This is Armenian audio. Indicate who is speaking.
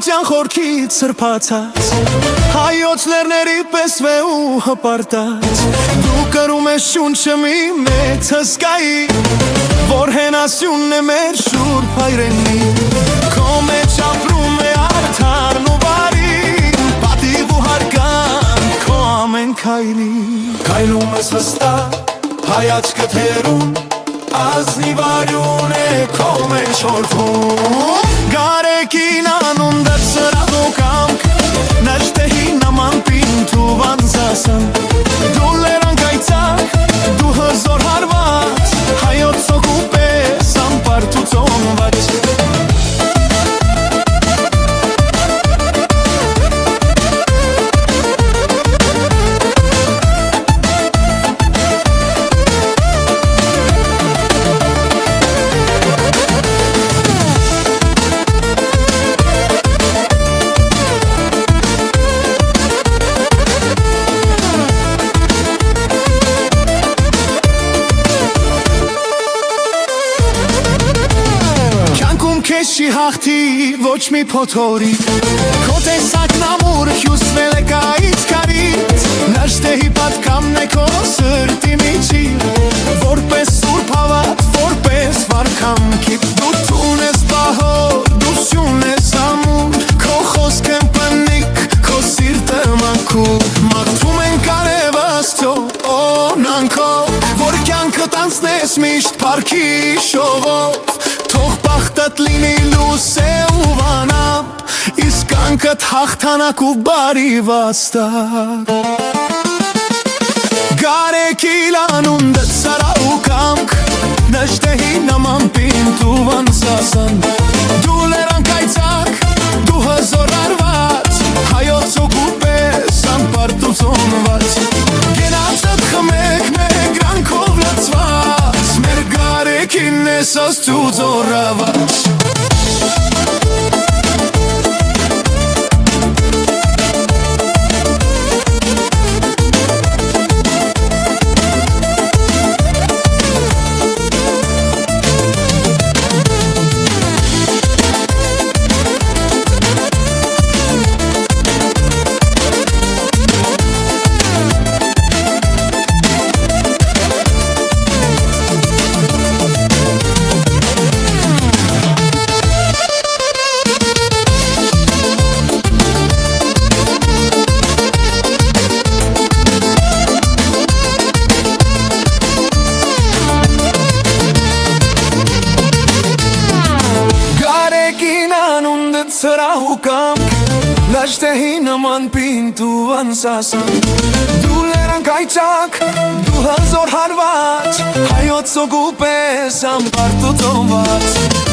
Speaker 1: Խաղաղության խորքից սրբացած հայոց լեռների պես վեու հպարտած դու կրում ես շունչը մի մեծ հսկայի որ հենասյունն է մեր շուրբ հայրենի քո մեջ ապրում է արդարն ու բարին պատիվ ու հարգան քո ամեն քայլին քայլում ես հստակ հայացքը թերուն ազնիվ արյուն է քո մեջ հորվում Գարեկին անունդը ծրավ ու կամք նաշտեհի նման պինթու վանձասն դու լերան կայցակ դու հզոր հարված հայոց սոգու պես անպարտ ու ծոմված Քեշի հաղթի ոչ մի փոթորիկ Քո տեսակն ամուր հյուսվել է կայից կարից Նաշտեհի պատկամն է քո սրտի միջին Որպես սուրբ հավատ, որպես վարքամքի Դու տուն ես բահոր, դու սյուն ես ամուր Քո խոսք եմ պնիկ, քո սիրտը մաքուր Մաղթում են կարև աստծո օնանքով Որ կյանքդ անցնես միշտ պարքի շողով Թող բախտդ լինի լուսե ու վանապ Իսկ կյանքդ հաղթանակ ու բարի վաստակ Գարեկիլ անունդը ծարա ու կամք Նաշտեհի նման պինթու վանձասն Դու լերան կայցակ, դու հզոր արված Հայոց հոգու պես անպարտ ու ծոնված Գենացդ խմեք մեկ ranքով լծված Մեր գարեկին ես աստու ձորաված Սրահ ու կամք Նաշտեհի նման պինթու վանձասն Դու լերան կայցակ, դու հզոր հարված Հայոց սոգու պես անպարտ ու ծոմված